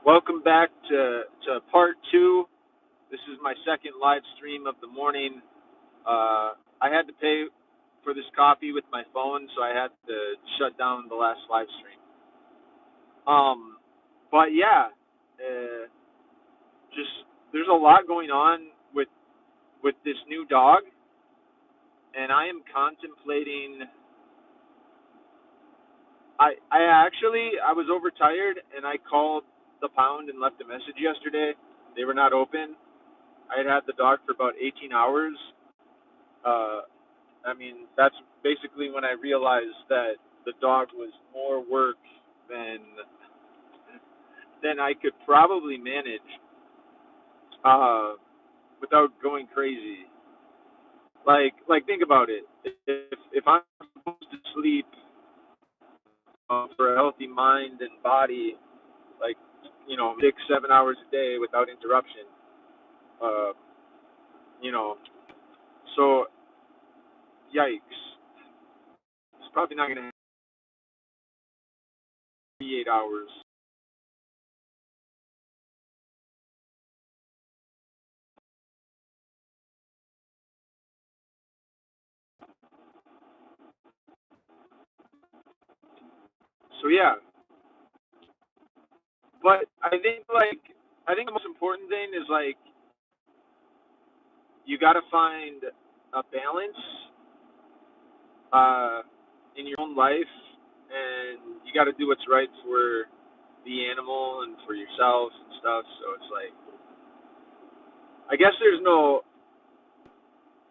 Welcome back to part two. This is my second live stream of the morning. I had to pay for this coffee with my phone, so I had to shut down the last live stream. Um, but yeah, just there's a lot going on with this new dog, and I am contemplating. I was overtired, and I called the pound and left a message yesterday. They were not open. I had the dog for about 18 hours. Uh, I mean, that's basically when I realized that the dog was more work than I could probably manage uh, without going crazy. Like think about it. If I'm supposed to sleep for a healthy mind and body, like 6 7 hours a day without interruption, uh, you know, so yikes, it's probably not gonna be 8 hours. So yeah, but I think the most important thing is like you got to find a balance uh, in your own life, and you got to do what's right for the animal and for yourself and stuff. So it's like I guess there's no.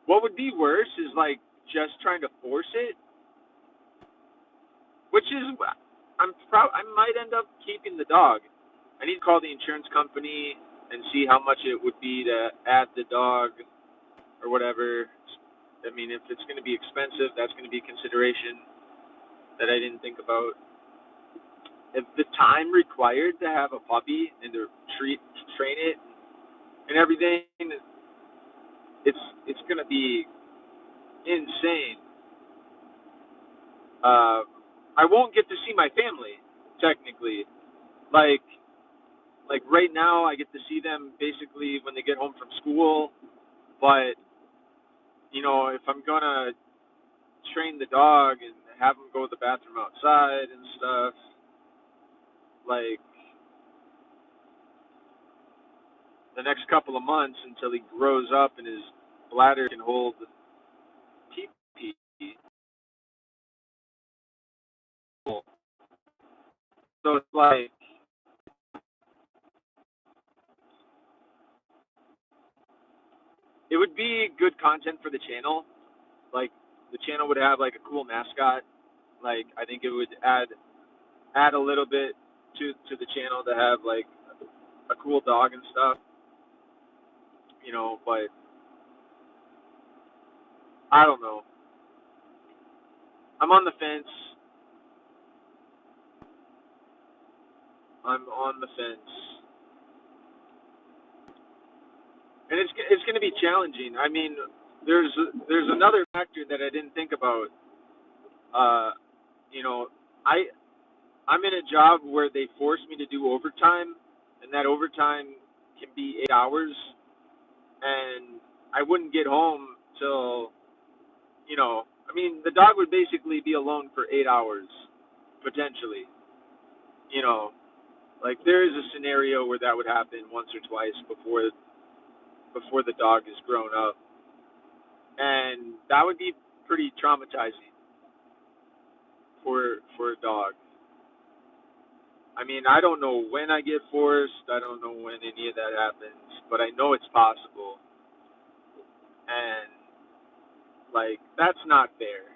What would be worse is like just trying to force it, which is I might end up keeping the dog. I need to call the insurance company and see how much it would be to add the dog or whatever. I mean, if it's going to be expensive, that's going to be a consideration that I didn't think about. If the time required to have a puppy and to train it and everything, it's going to be insane. Uh, I won't get to see my family technically. Like like right now, I get to see them basically when they get home from school. But if I'm gonna train the dog and have him go to the bathroom outside and stuff, like the next couple of months until he grows up and his bladder can hold pee pee. So it's like it would be good content for the channel. Like the channel would have like a cool mascot. Like I think it would add a little bit to the channel to have like a cool dog and stuff. But I don't know. I'm on the fence. I'm on the fence, and it's going to be challenging. I mean, there's another factor that I didn't think about. Uh, you know, I I'm in a job where they force me to do overtime, and that overtime can be 8 hours, and I wouldn't get home till I mean, the dog would basically be alone for 8 hours potentially. You know, like there is a scenario where that would happen once or twice before the dog is grown up, and that would be pretty traumatizing for a dog. I mean, I don't know when I get forced. I don't know when any of that happens, but I know it's possible, and like that's not fair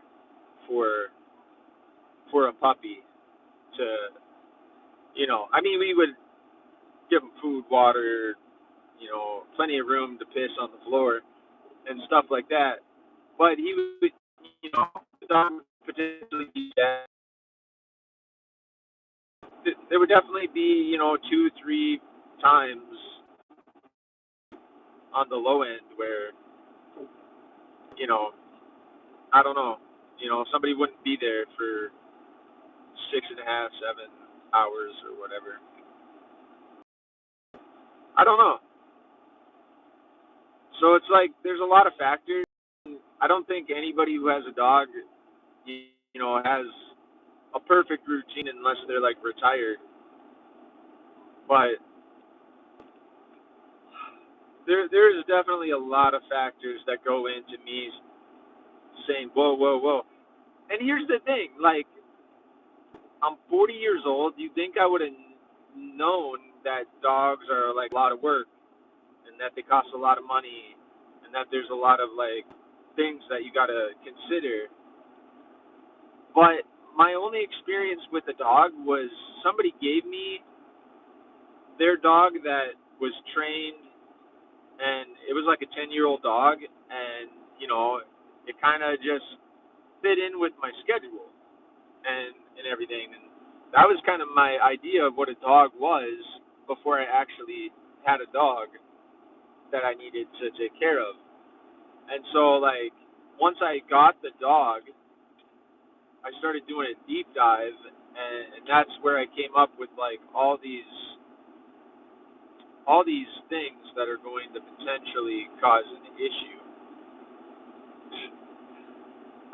for a puppy to I mean, we would give him food, water, plenty of room to piss on the floor and stuff like that. But he would, the dog would potentially be that. There would definitely be, 2 3 times on the low end where, you know, I don't know, somebody wouldn't be there for 6.5 7 hours or whatever. I don't know. So it's like there's a lot of factors. I don't think anybody who has a dog, has a perfect routine unless they're like retired. But there's definitely a lot of factors that go into me saying, whoa, whoa, whoa. And here's the thing, like I'm 40 years old. You think I would have known that dogs are like a lot of work and that they cost a lot of money and that there's a lot of like things that you got to consider. But my only experience with a dog was somebody gave me their dog that was trained, and it was like a 10-year-old dog, and it kind of just fit in with my schedule and everything. And that was kind of my idea of what a dog was before I actually had a dog that I needed to take care of. And so like once I got the dog, I started doing a deep dive, and that's where I came up with like all these things that are going to potentially cause an issue.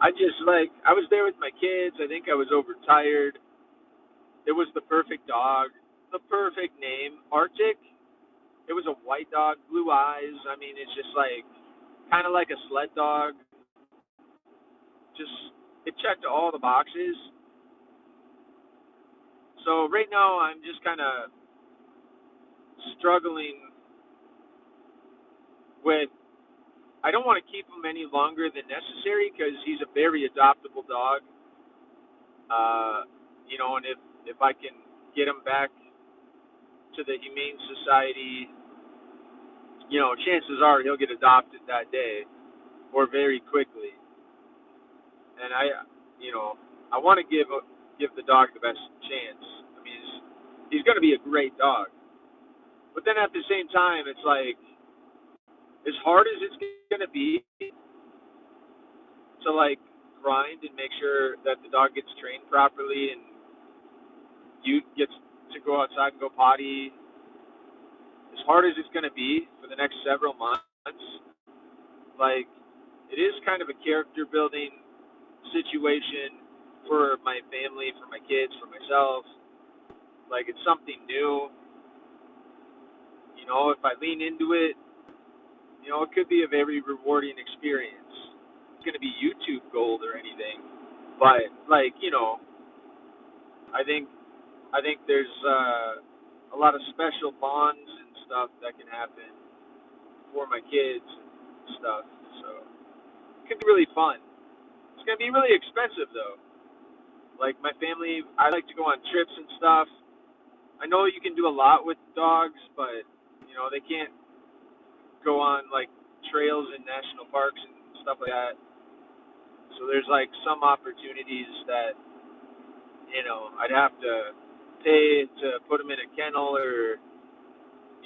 I was there with my kids. I think I was overtired. It was the perfect dog, the perfect name, Arctic. It was a white dog, blue eyes. I mean, it's just like kind of like a sled dog. Just it checked all the boxes. So right now I'm just kind of struggling with. I don't want to keep him any longer than necessary because he's a very adoptable dog. Uh, and if I can get him back to the Humane Society, chances are he'll get adopted that day or very quickly. And I want to give the dog the best chance. I mean, he's going to be a great dog, but then at the same time, it's like as hard as it's going to be to like grind and make sure that the dog gets trained properly and you gets to go outside and go potty. As hard as it's going to be for the next several months, like it is kind of a character building situation for my family, for my kids, for myself. Like it's something new. If I lean into it, it could be a very rewarding experience. It's going to be YouTube gold or anything, but like I think there's a lot of special bonds and stuff that can happen for my kids and stuff. So it could be really fun. It's going to be really expensive though. Like my family, I like to go on trips and stuff. I know you can do a lot with dogs, but they can't go on like trails in national parks and stuff like that. So there's like some opportunities that I'd have to pay to put them in a kennel or